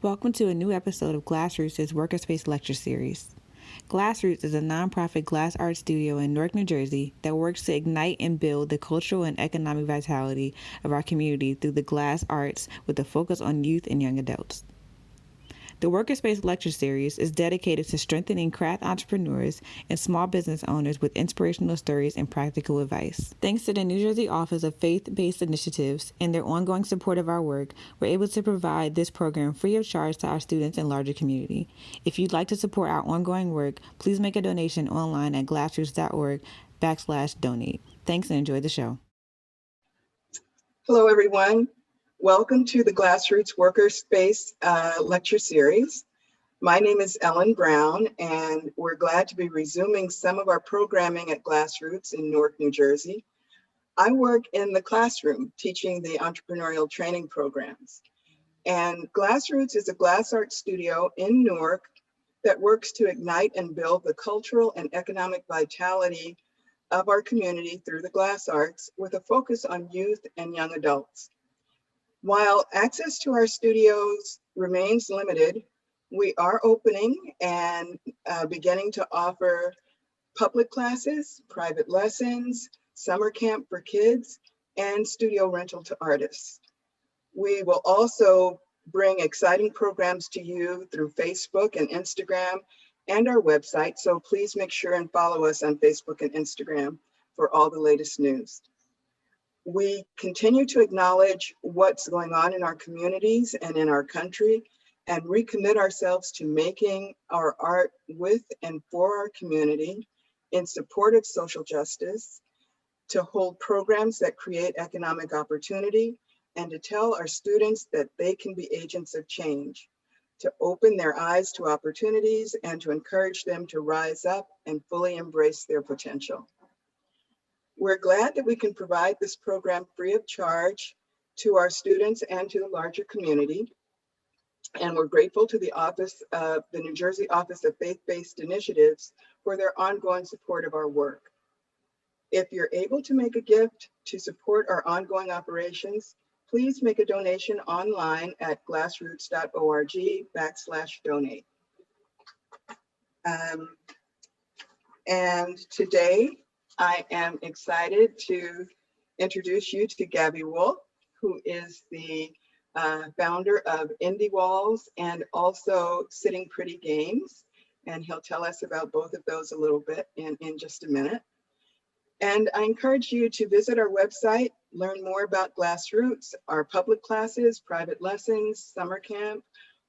Welcome to a new episode of GlassRoots' WorkerSpace Lecture Series. GlassRoots is a nonprofit glass art studio in Newark, New Jersey that works to ignite and build the cultural and economic vitality of our community through the glass arts with a focus on youth and young adults. The WorkerSpace Lecture Series is dedicated to strengthening craft entrepreneurs and small business owners with inspirational stories and practical advice. Thanks to the New Jersey Office of Faith-Based Initiatives and their ongoing support of our work, we're able to provide this program free of charge to our students and larger community. If you'd like to support our ongoing work, please make a donation online at glassroots.org/donate. Thanks and enjoy the show. Hello, everyone. Welcome to the GlassRoots WorkerSpace Lecture Series. My name is Ellen Brown, and we're glad to be resuming some of our programming at GlassRoots in Newark, New Jersey. I work in the classroom teaching the entrepreneurial training programs. And GlassRoots is a glass art studio in Newark that works to ignite and build the cultural and economic vitality of our community through the glass arts with a focus on youth and young adults. While access to our studios remains limited, we are opening and beginning to offer public classes, private lessons, summer camp for kids, and studio rental to artists. We will also bring exciting programs to you through Facebook and Instagram and our website, so please make sure and follow us on Facebook and Instagram for all the latest news. We continue to acknowledge what's going on in our communities and in our country and recommit ourselves to making our art with and for our community in support of social justice, to hold programs that create economic opportunity, and to tell our students that they can be agents of change, to open their eyes to opportunities and to encourage them to rise up and fully embrace their potential. We're glad that we can provide this program free of charge to our students and to the larger community. And we're grateful to the New Jersey Office of Faith-Based Initiatives for their ongoing support of our work. If you're able to make a gift to support our ongoing operations, please make a donation online at glassroots.org/donate. And today, I am excited to introduce you to Gavi Wolf, who is the founder of Indiewalls and also Sitting Pretty Games. And he'll tell us about both of those a little bit in just a minute. And I encourage you to visit our website, learn more about GlassRoots, our public classes, private lessons, summer camp,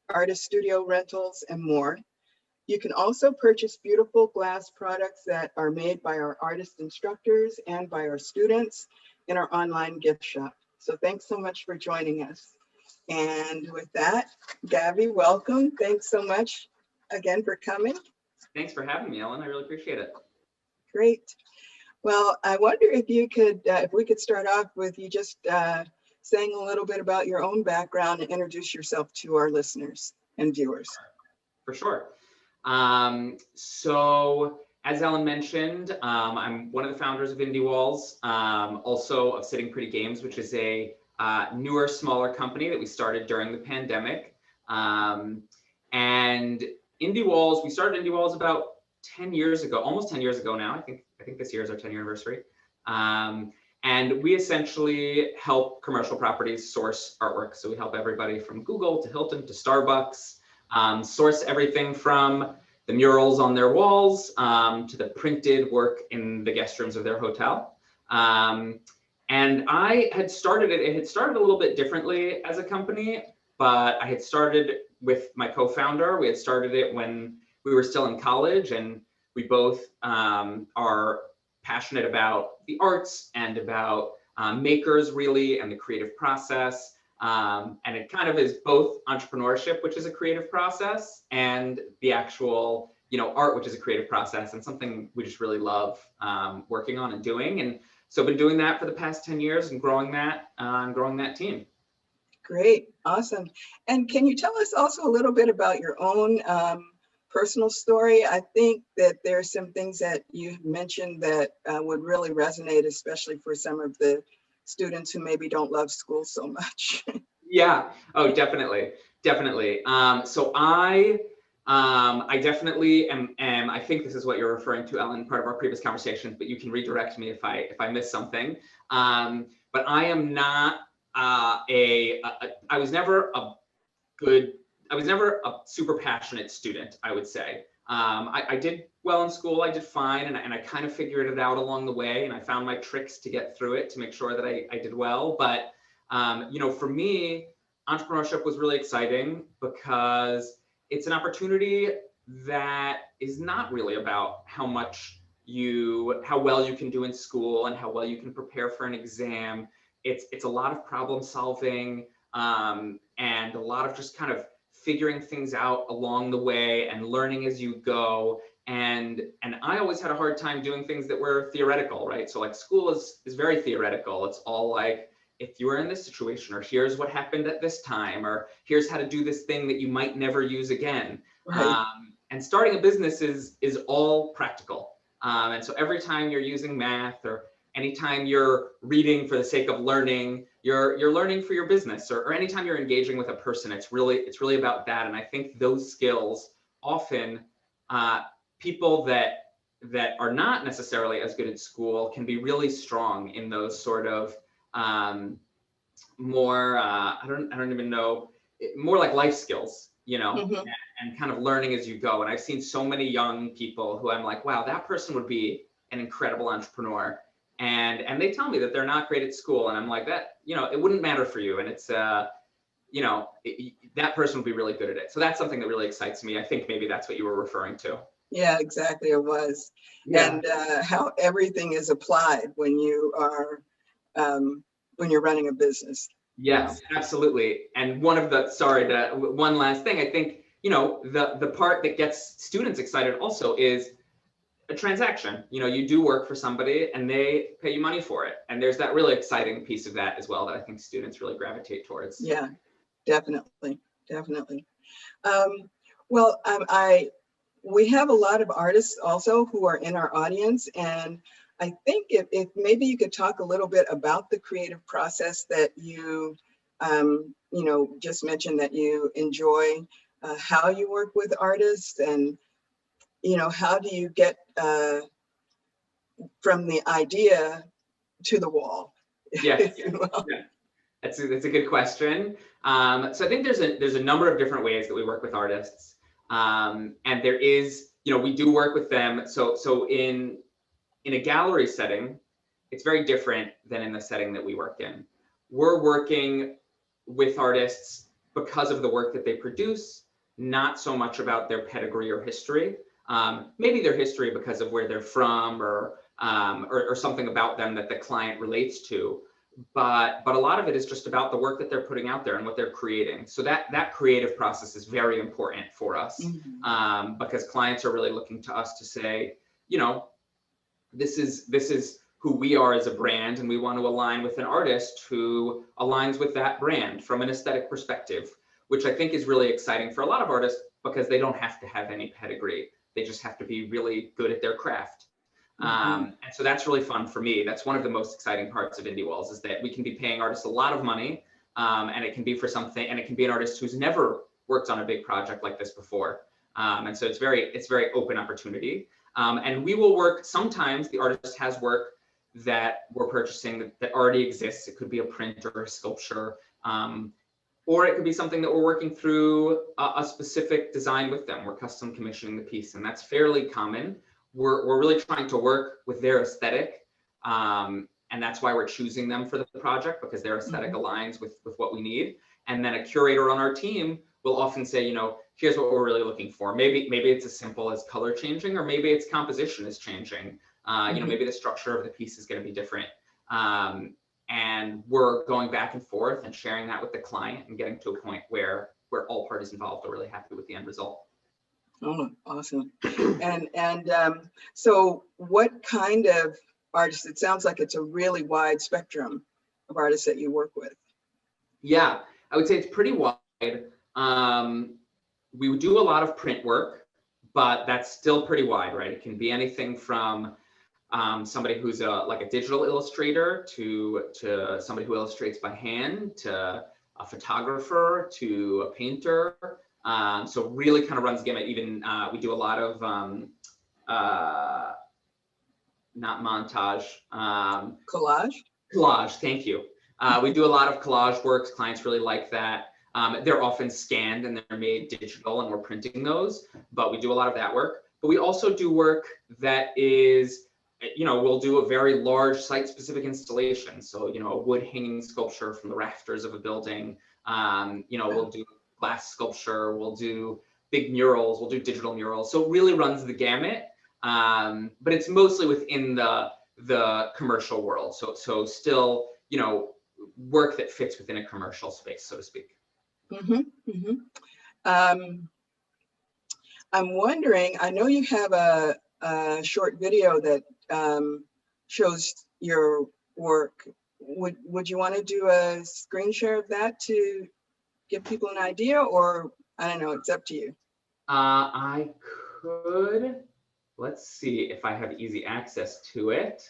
artist studio rentals, and more. You can also purchase beautiful glass products that are made by our artist instructors and by our students in our online gift shop. So thanks so much for joining us. And with that, Gavi, welcome. Thanks so much again for coming. Thanks for having me, Ellen. I really appreciate it. Great. Well, I wonder if you could, if we could start off with you just saying a little bit about your own background and introduce yourself to our listeners and viewers. For sure. So as Ellen mentioned, I'm one of the founders of Indiewalls, also of Sitting Pretty Games, which is a newer, smaller company that we started during the pandemic. And Indiewalls, we started Indiewalls about 10 years ago, almost 10 years ago now. I think this year is our 10-year anniversary. And we essentially help commercial properties source artwork. So we help everybody from Google to Hilton to Starbucks source everything from the murals on their walls to the printed work in the guest rooms of their hotel. And I had started it had started a little bit differently as a company, but I had started with my co-founder. We had started it when we were still in college, and we both are passionate about the arts and about makers really and the creative process. And it kind of is both entrepreneurship, which is a creative process, and the actual, art, which is a creative process, and something we just really love working on and doing. And so I've been doing that for the past 10 years and growing that team. Great, awesome. And can you tell us also a little bit about your own personal story? I think that there are some things that you mentioned that would really resonate, especially for some of the students who maybe don't love school so much. Yeah, oh, definitely. Definitely. I definitely am. I think this is what you're referring to, Ellen, part of our previous conversation. But you can redirect me if I miss something. But I am not I was never a good. I was never a super passionate student, I would say. I did well in school. I did fine, and I kind of figured it out along the way, and I found my tricks to get through it to make sure that I did well. But for me, entrepreneurship was really exciting because it's an opportunity that is not really about how well you can do in school and how well you can prepare for an exam. It's a lot of problem solving, and a lot of just kind of figuring things out along the way and learning as you go. And I always had a hard time doing things that were theoretical, right? So like school is very theoretical. It's all like, if you were in this situation, or here's what happened at this time, or here's how to do this thing that you might never use again. Right. And starting a business is all practical. And so every time you're using math, or anytime you're reading for the sake of learning, you're learning for your business, or anytime you're engaging with a person, it's really about that. And I think those skills often, people that are not necessarily as good at school can be really strong in those sort of more I don't even know, more like life skills, Mhm. and kind of learning as you go. And I've seen so many young people who I'm like, wow, that person would be an incredible entrepreneur. And they tell me that they're not great at school, and I'm like, that, it wouldn't matter for you. And it's that person would be really good at it. So that's something that really excites me. I think maybe that's what you were referring to. Yeah, exactly. It was. Yeah. And how everything is applied when you are when you're running a business. Yes, absolutely. And one last thing, I think, the part that gets students excited also is a transaction. You do work for somebody and they pay you money for it. And there's that really exciting piece of that as well that I think students really gravitate towards. Yeah, definitely. We have a lot of artists also who are in our audience, and I think if maybe you could talk a little bit about the creative process that you just mentioned that you enjoy, how you work with artists, and how do you get from the idea to the wall? Yes. You know? Yeah. That's a good question. So I think there's a number of different ways that we work with artists, and there is, we do work with them. So in a gallery setting, it's very different than in the setting that we work in. We're working with artists because of the work that they produce, not so much about their pedigree or history. Maybe their history because of where they're from, or something about them that the client relates to. But a lot of it is just about the work that they're putting out there and what they're creating. So that creative process is very important for us, Mm-hmm. because clients are really looking to us to say, this is who we are as a brand, and we want to align with an artist who aligns with that brand from an aesthetic perspective, which I think is really exciting for a lot of artists because they don't have to have any pedigree. They just have to be really good at their craft. Mm-hmm. And so that's really fun for me. That's one of the most exciting parts of Indiewalls, is that we can be paying artists a lot of money, and it can be for something, and it can be an artist who's never worked on a big project like this before. And so it's very open opportunity. And we will work, sometimes the artist has work that we're purchasing that already exists. It could be a print or a sculpture, or it could be something that we're working through a specific design with them. We're custom commissioning the piece, and that's fairly common. We're really trying to work with their aesthetic, and that's why we're choosing them for the project, because their aesthetic aligns with what we need. And then a curator on our team will often say, here's what we're really looking for. Maybe it's as simple as color changing, or maybe it's composition is changing. Maybe the structure of the piece is going to be different. And we're going back and forth and sharing that with the client and getting to a point where all parties involved are really happy with the end result. Oh, awesome. And so what kind of artists? It sounds like it's a really wide spectrum of artists that you work with. Yeah, I would say it's pretty wide. We do a lot of print work, but that's still pretty wide, right? It can be anything from somebody who's like a digital illustrator to somebody who illustrates by hand, to a photographer to a painter. So really kind of runs the gamut. Even we do a lot of not montage, collage. Thank you. We do a lot of collage works. Clients really like that. They're often scanned and they're made digital, and we're printing those, but we do a lot of that work. But we also do work that is, we'll do a very large site-specific installation. So, a wood hanging sculpture from the rafters of a building. We'll do glass sculpture. We'll do big murals. We'll do digital murals. So it really runs the gamut. But it's mostly within the commercial world. So still, work that fits within a commercial space, so to speak. I'm wondering, I know you have a short video that shows your work. Would you want to do a screen share of that to give people an idea, or I don't know, it's up to you. I could. Let's see if I have easy access to it.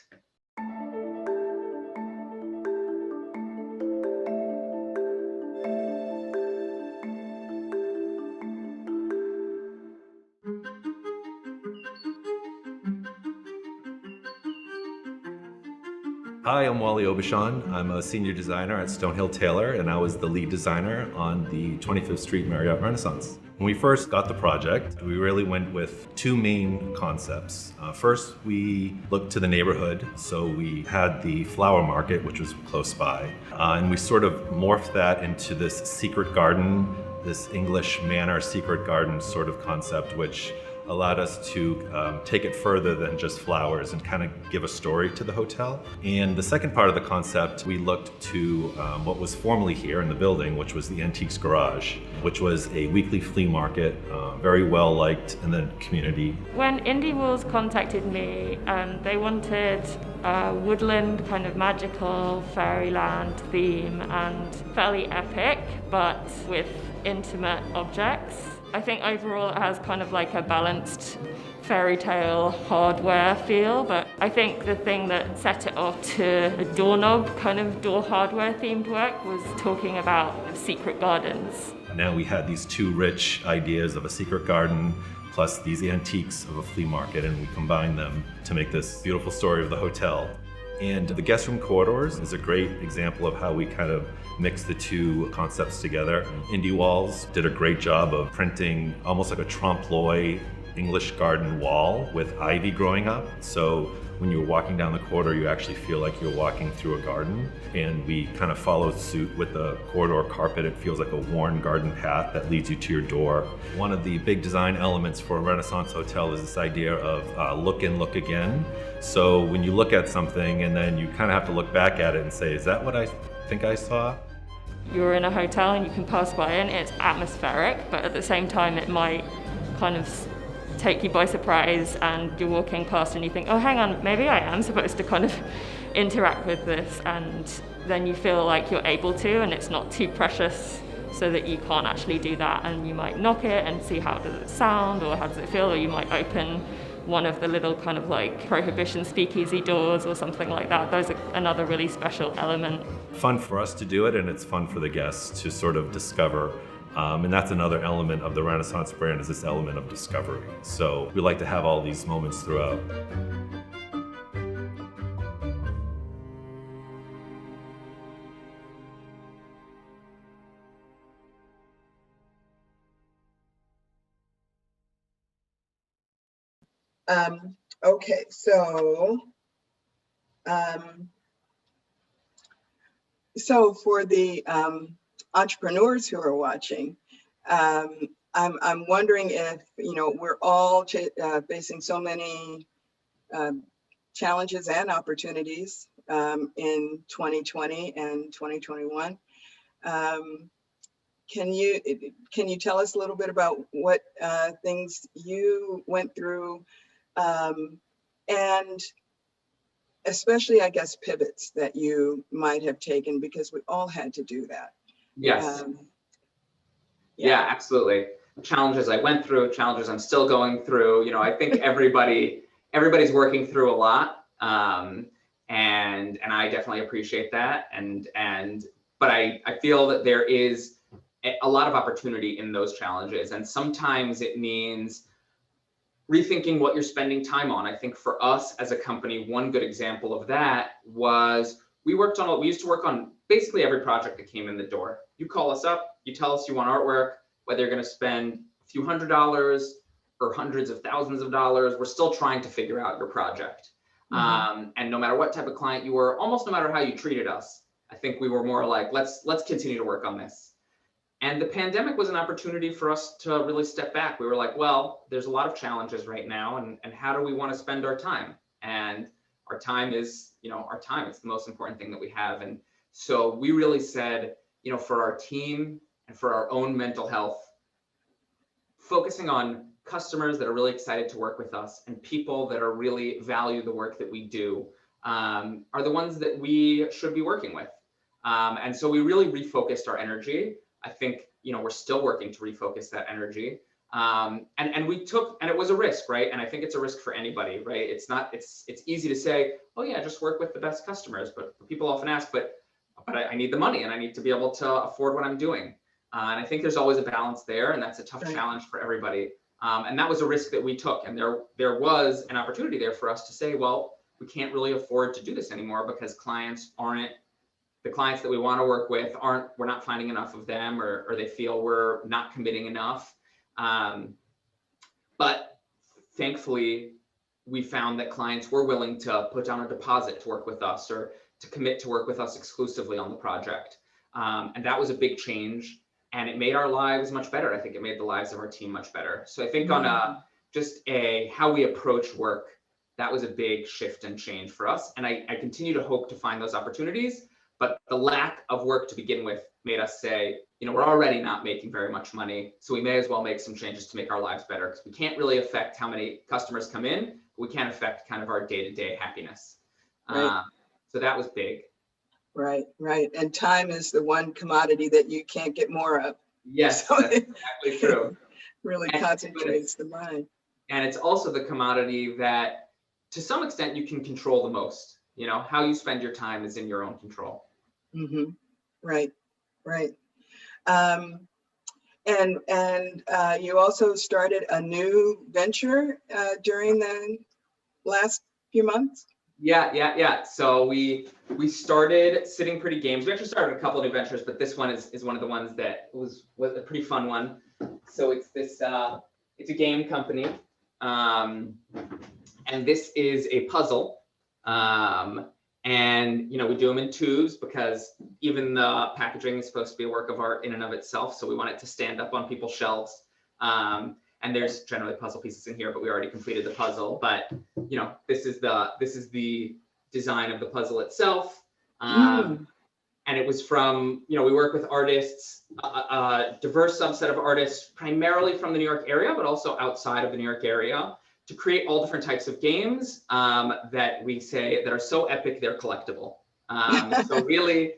Hi, I'm Wally Obashan. I'm a senior designer at Stonehill Taylor, and I was the lead designer on the 25th Street Marriott Renaissance. When we first got the project, we really went with two main concepts. First, we looked to the neighborhood. So we had the flower market, which was close by, and we sort of morphed that into this secret garden, this English manor secret garden sort of concept, which allowed us to take it further than just flowers and kind of give a story to the hotel. And the second part of the concept, we looked to what was formerly here in the building, which was the Antiques Garage, which was a weekly flea market, very well liked in the community. When Indiewalls contacted me, they wanted a woodland kind of magical fairyland theme and fairly epic, but with intimate objects. I think overall it has kind of like a balanced fairy tale hardware feel, but I think the thing that set it off to a doorknob kind of door hardware themed work was talking about secret gardens. Now we had these two rich ideas of a secret garden plus these antiques of a flea market, and we combined them to make this beautiful story of the hotel. And the guest room corridors is a great example of how we kind of mix the two concepts together. Indiewalls did a great job of printing almost like a trompe-l'oeil English garden wall with ivy growing up. So when you're walking down the corridor, you actually feel like you're walking through a garden. And we kind of followed suit with the corridor carpet. It feels like a worn garden path that leads you to your door. One of the big design elements for a Renaissance hotel is this idea of look and look again. So when you look at something and then you kind of have to look back at it and say, is that what I think I saw? You're in a hotel and you can pass by and it's atmospheric, but at the same time it might kind of take you by surprise, and you're walking past and you think, oh, hang on, maybe I am supposed to kind of interact with this, and then you feel like you're able to, and it's not too precious so that you can't actually do that, and you might knock it and see how does it sound or how does it feel, or you might open one of the little kind of like prohibition speakeasy doors or something like that. Those are another really special element. Fun for us to do it, and it's fun for the guests to sort of discover. And that's another element of the Renaissance brand, is this element of discovery. So we like to have all these moments throughout. Okay, so for the entrepreneurs who are watching, I'm wondering if, we're all facing so many challenges and opportunities in 2020 and 2021. Can you tell us a little bit about what things you went through, and especially, I guess, pivots that you might have taken, because we all had to do that. Yes. Yeah, absolutely. Challenges I went through, challenges I'm still going through. I think everybody's working through a lot, and I definitely appreciate that. but I feel that there is a lot of opportunity in those challenges. And sometimes it means rethinking what you're spending time on. I think for us as a company, one good example of that was we used to work on basically every project that came in the door. You call us up, you tell us you want artwork, whether you're going to spend a few $100s or hundreds of thousands of dollars, we're still trying to figure out your project. And no matter what type of client you were, almost no matter how you treated us, I think we were more like, let's continue to work on this. And the pandemic was an opportunity for us to really step back. We were like, well, there's a lot of challenges right now, and how do we want to spend our time? And our time is, it's the most important thing that we have. And so we really said, for our team and for our own mental health, focusing on customers that are really excited to work with us and people that are really value the work that we do are the ones that we should be working with. And so we really refocused our energy. I think, we're still working to refocus that energy. And it was a risk, right? And I think it's a risk for anybody, right? It's easy to say, oh yeah, just work with the best customers. But people often ask, but I need the money and I need to be able to afford what I'm doing. And I think there's always a balance there, and that's a tough challenge for everybody. And that was a risk that we took. And there was an opportunity there for us to say, well, we can't really afford to do this anymore because the clients that we want to work with we're not finding enough of them, or they feel we're not committing enough. But thankfully, we found that clients were willing to put down a deposit to work with us or to commit to work with us exclusively on the project. And that was a big change, and it made our lives much better. I think it made the lives of our team much better. So I think on how we approach work, that was a big shift and change for us. And I continue to hope to find those opportunities, but the lack of work to begin with made us say, we're already not making very much money, so we may as well make some changes to make our lives better, because we can't really affect how many customers come in, but we can affect kind of our day-to-day happiness. Right. So that was big. Right. And time is the one commodity that you can't get more of. Yes, So that's exactly true. Really concentrates the mind. And it's also the commodity that, to some extent, you can control the most. How you spend your time is in your own control. Mm-hmm. Right. And you also started a new venture during the last few months. Yeah. So we started Sitting Pretty Games. We actually started a couple of new ventures, but this one is one of the ones that was a pretty fun one. So it's this it's a game company, and this is a puzzle. And we do them in twos because even the packaging is supposed to be a work of art in and of itself. So we want it to stand up on people's shelves. And there's generally puzzle pieces in here, but we already completed the puzzle. But this is the design of the puzzle itself. And it was from, we work with artists, a diverse subset of artists, primarily from the New York area, but also outside of the New York area, to create all different types of games that we say that are so epic they're collectible. So really,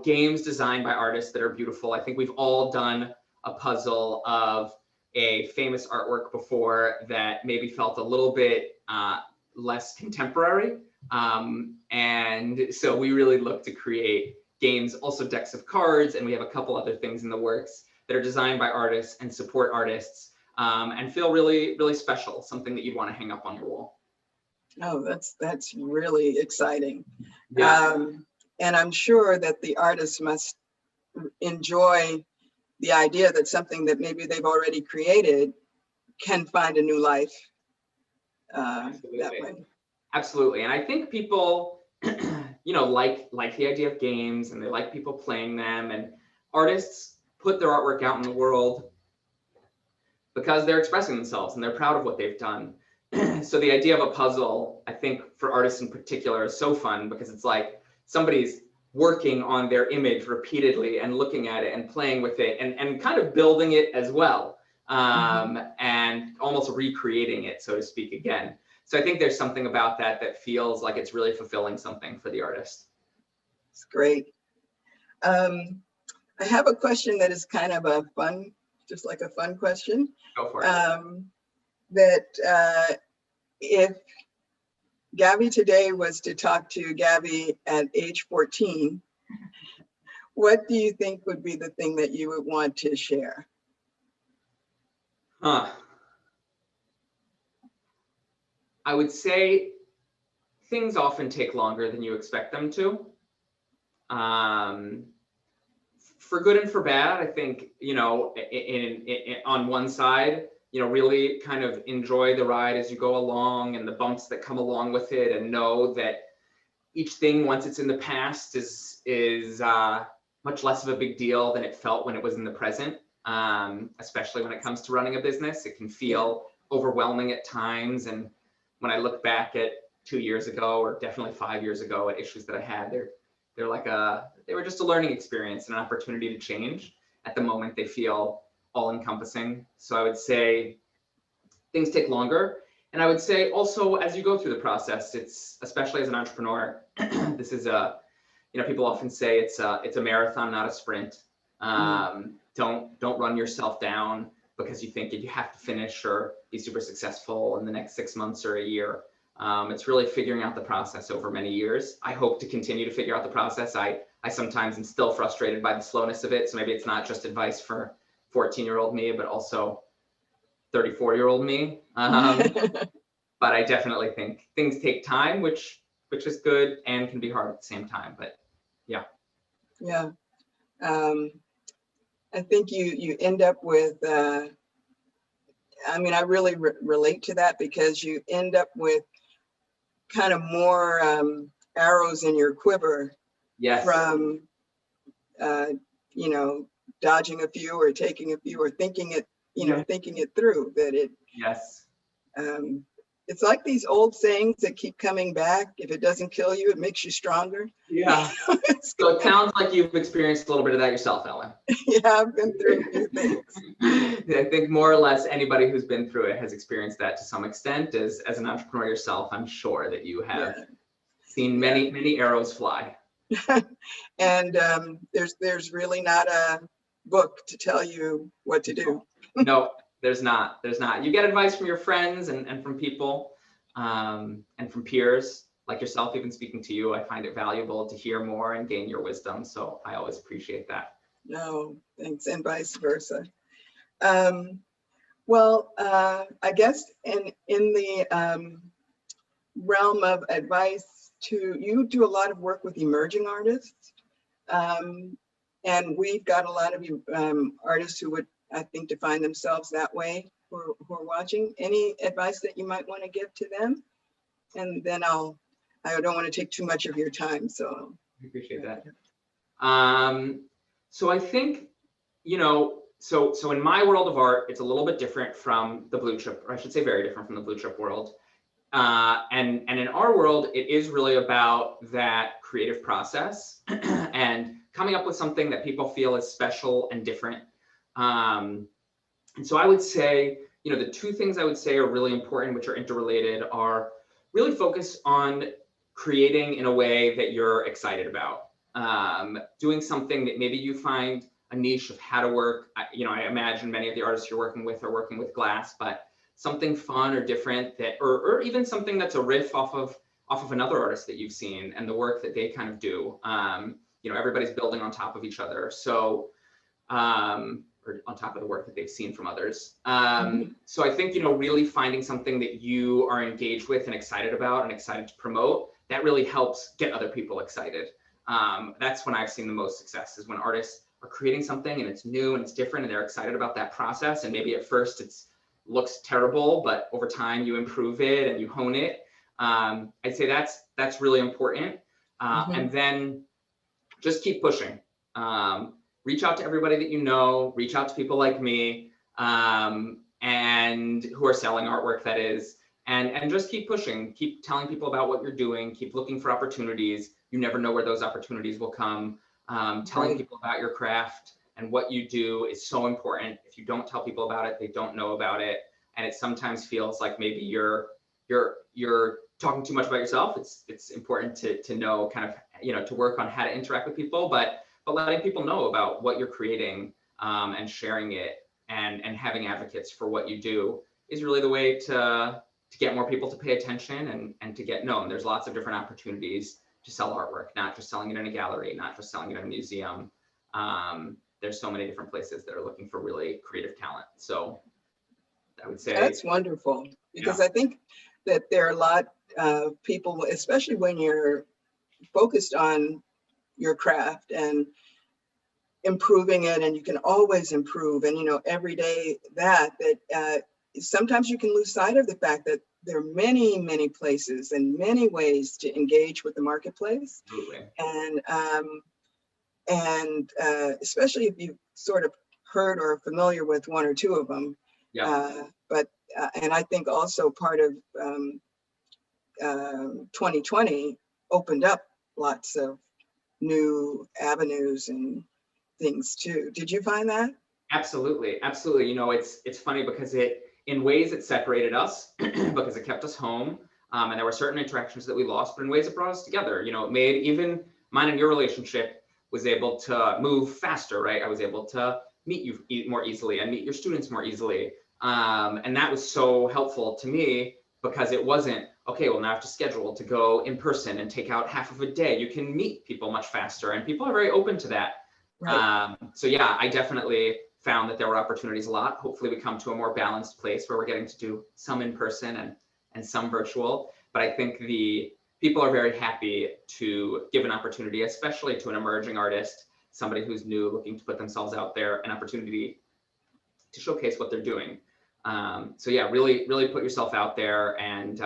games designed by artists that are beautiful. I think we've all done a puzzle of a famous artwork before that maybe felt a little bit less contemporary. And so we really look to create games, also decks of cards, and we have a couple other things in the works that are designed by artists and support artists. And feel really, really special, something that you'd want to hang up on your wall. Oh, that's really exciting. Yeah. And I'm sure that the artists must enjoy the idea that something that maybe they've already created can find a new life that way. Absolutely. And I think people, like the idea of games, and they like people playing them, and artists put their artwork out in the world because they're expressing themselves and they're proud of what they've done. So the idea of a puzzle, I think for artists in particular, is so fun because it's like somebody's working on their image repeatedly and looking at it and playing with it and kind of building it as well, and almost recreating it, so to speak, again. So I think there's something about that feels like it's really fulfilling something for the artist. It's great. I have a question that is kind of a fun question. Go for it. That if Gavi today was to talk to Gavi at age 14, What do you think would be the thing that you would want to share? I would say things often take longer than you expect them to. For good and for bad, I think, on one side, really kind of enjoy the ride as you go along and the bumps that come along with it, and know that each thing, once it's in the past, is much less of a big deal than it felt when it was in the present. Especially when it comes to running a business, it can feel overwhelming at times. And when I look back at 2 years ago, or definitely 5 years ago, at issues that I had, they were just a learning experience and an opportunity to change. At the moment, they feel all encompassing. So I would say things take longer. And I would say also, as you go through the process, it's, especially as an entrepreneur, this is people often say it's a marathon, not a sprint. Don't run yourself down because you think you have to finish or be super successful in the next 6 months or a year. It's really figuring out the process over many years. I hope to continue to figure out the process. I sometimes am still frustrated by the slowness of it. So maybe it's not just advice for 14-year-old me, but also 34-year-old me. But I definitely think things take time, which is good and can be hard at the same time. But yeah. Yeah. I think you end up with, I really relate to that, because you end up with kind of more arrows in your quiver. Yes. From, dodging a few or taking a few or thinking it, thinking it through, that it. Yes. It's like these old sayings that keep coming back. If it doesn't kill you, it makes you stronger. Yeah. So it sounds like you've experienced a little bit of that yourself, Ellen. Yeah, I've been through a few things. I think more or less anybody who's been through it has experienced that to some extent. As an entrepreneur yourself, I'm sure that you have seen many arrows fly. And there's really not a book to tell you what to do. No, there's not. You get advice from your friends and from people and from peers like yourself. Even speaking to you, I find it valuable to hear more and gain your wisdom. So I always appreciate that. No, thanks, and vice versa. Well, I guess in the realm of advice, you do a lot of work with emerging artists, and we've got a lot of artists who would, I think, define themselves that way, who are watching. Any advice that you might want to give to them? And then I don't want to take too much of your time, so. I appreciate that. So I think, so in my world of art, it's a little bit different from the blue chip, or I should say very different from the blue chip world. And in our world, it is really about that creative process and coming up with something that people feel is special and different. And so I would say, the two things I would say are really important, which are interrelated, are really focus on creating in a way that you're excited about. Doing something that maybe you find a niche of how to work. I imagine many of the artists you're working with are working with glass, but something fun or different that, or even something that's a riff off of another artist that you've seen and the work that they kind of do. Everybody's building on top of each other. So, or on top of the work that they've seen from others. So I think, really finding something that you are engaged with and excited about and excited to promote, that really helps get other people excited. That's when I've seen the most success, is when artists are creating something and it's new and it's different and they're excited about that process. And maybe at first looks terrible, but over time you improve it and you hone it. I'd say that's really important. And then just keep pushing. Reach out to everybody that you know, reach out to people like me, and who are selling artwork, that is, and just keep pushing, keep telling people about what you're doing, keep looking for opportunities. You never know where those opportunities will come. Telling people about your craft and what you do is so important. If you don't tell people about it, they don't know about it. And it sometimes feels like maybe you're talking too much about yourself. It's important to know kind of, to work on how to interact with people, but letting people know about what you're creating, and sharing it and having advocates for what you do is really the way to get more people to pay attention and to get known. There's lots of different opportunities to sell artwork, not just selling it in a gallery, not just selling it in a museum. There's so many different places that are looking for really creative talent. So I would say That's wonderful, because yeah. I think that there are a lot of people, especially when you're focused on your craft and improving it, and you can always improve, and every day that sometimes you can lose sight of the fact that there are many places and many ways to engage with the marketplace. Absolutely. And especially if you've sort of heard or are familiar with one or two of them. Yeah. And I think also part of 2020 opened up lots of new avenues and things too. Did you find that? Absolutely. It's funny because in ways it separated us because it kept us home. And there were certain interactions that we lost, but in ways it brought us together. It made even mine and your relationship was able to move faster, right? I was able to meet you more easily and meet your students more easily. And that was so helpful to me because it wasn't, okay, well, now I have to schedule to go in person and take out half of a day. You can meet people much faster, and people are very open to that. Right. So yeah, I definitely found that there were opportunities a lot. Hopefully we come to a more balanced place where we're getting to do some in person and some virtual. But I think the people are very happy to give an opportunity, especially to an emerging artist, somebody who's new, looking to put themselves out there, an opportunity to showcase what they're doing. So yeah, really put yourself out there, and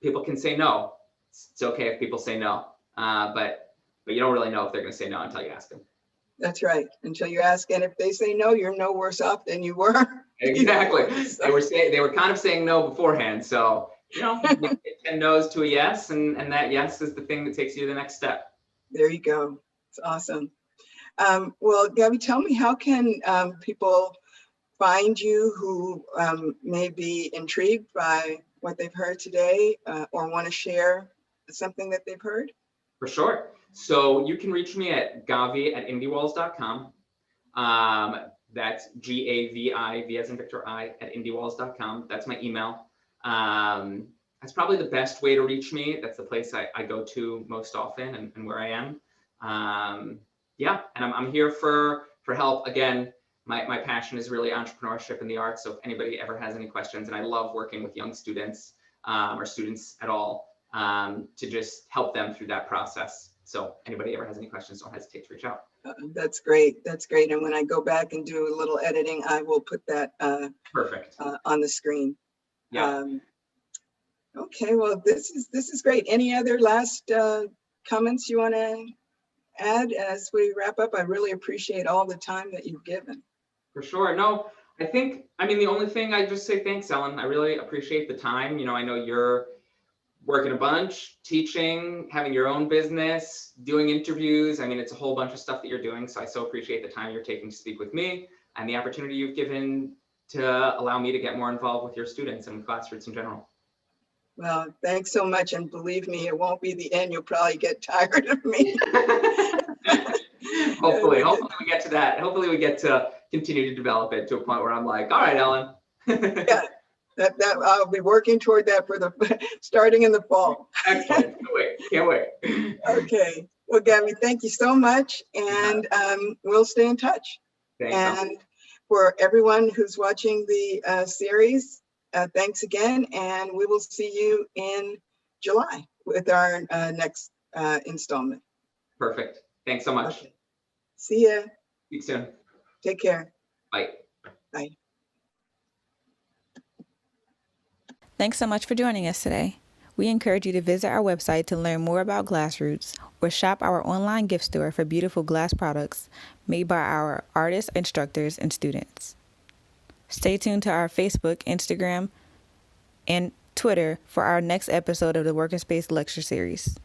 people can say no. It's okay if people say no, but you don't really know if they're going to say no until you ask them. That's right. Until you ask, and if they say no, you're no worse off than you were. Exactly. They were kind of saying no beforehand. So, you get 10 no's to a yes, and that yes is the thing that takes you to the next step. There you go. It's awesome. Well, Gavi, tell me, how can people find you who may be intrigued by what they've heard today or want to share something that they've heard? For sure. So you can reach me at gavi@indiewalls.com. That's GAVI, V as in Victor I, @indiewalls.com. That's my email. That's probably the best way to reach me. That's the place I go to most often and where I am. Yeah, and I'm here for help. Again, my passion is really entrepreneurship and the arts. So if anybody ever has any questions, and I love working with young students or students at all, to just help them through that process. So anybody ever has any questions, don't hesitate to reach out. That's great. That's great. And when I go back and do a little editing, I will put that Perfect on the screen. Yeah. Okay. Well, this is great. Any other last comments you want to add as we wrap up? I really appreciate all the time that you've given. For sure. No, the only thing I just say thanks, Ellen. I really appreciate the time. I know you're working a bunch, teaching, having your own business, doing interviews. It's a whole bunch of stuff that you're doing. So I so appreciate the time you're taking to speak with me and the opportunity you've given to allow me to get more involved with your students and with GlassRoots in general. Well, thanks so much. And believe me, it won't be the end. You'll probably get tired of me. Hopefully we get to that. Hopefully we get to continue to develop it to a point where I'm like, all right, Ellen. Yeah. That I'll be working toward that for starting in the fall. Excellent. Can't wait. Okay. Well, Gavi, thank you so much, and we'll stay in touch. Thanks. And for everyone who's watching the series, thanks again, and we will see you in July with our next installment. Perfect. Thanks so much. Okay. See ya. Speak soon. Take care. Bye. Bye. Thanks so much for joining us today. We encourage you to visit our website to learn more about GlassRoots or shop our online gift store for beautiful glass products made by our artists, instructors, and students. Stay tuned to our Facebook, Instagram, and Twitter for our next episode of the WorkerSpace Lecture Series.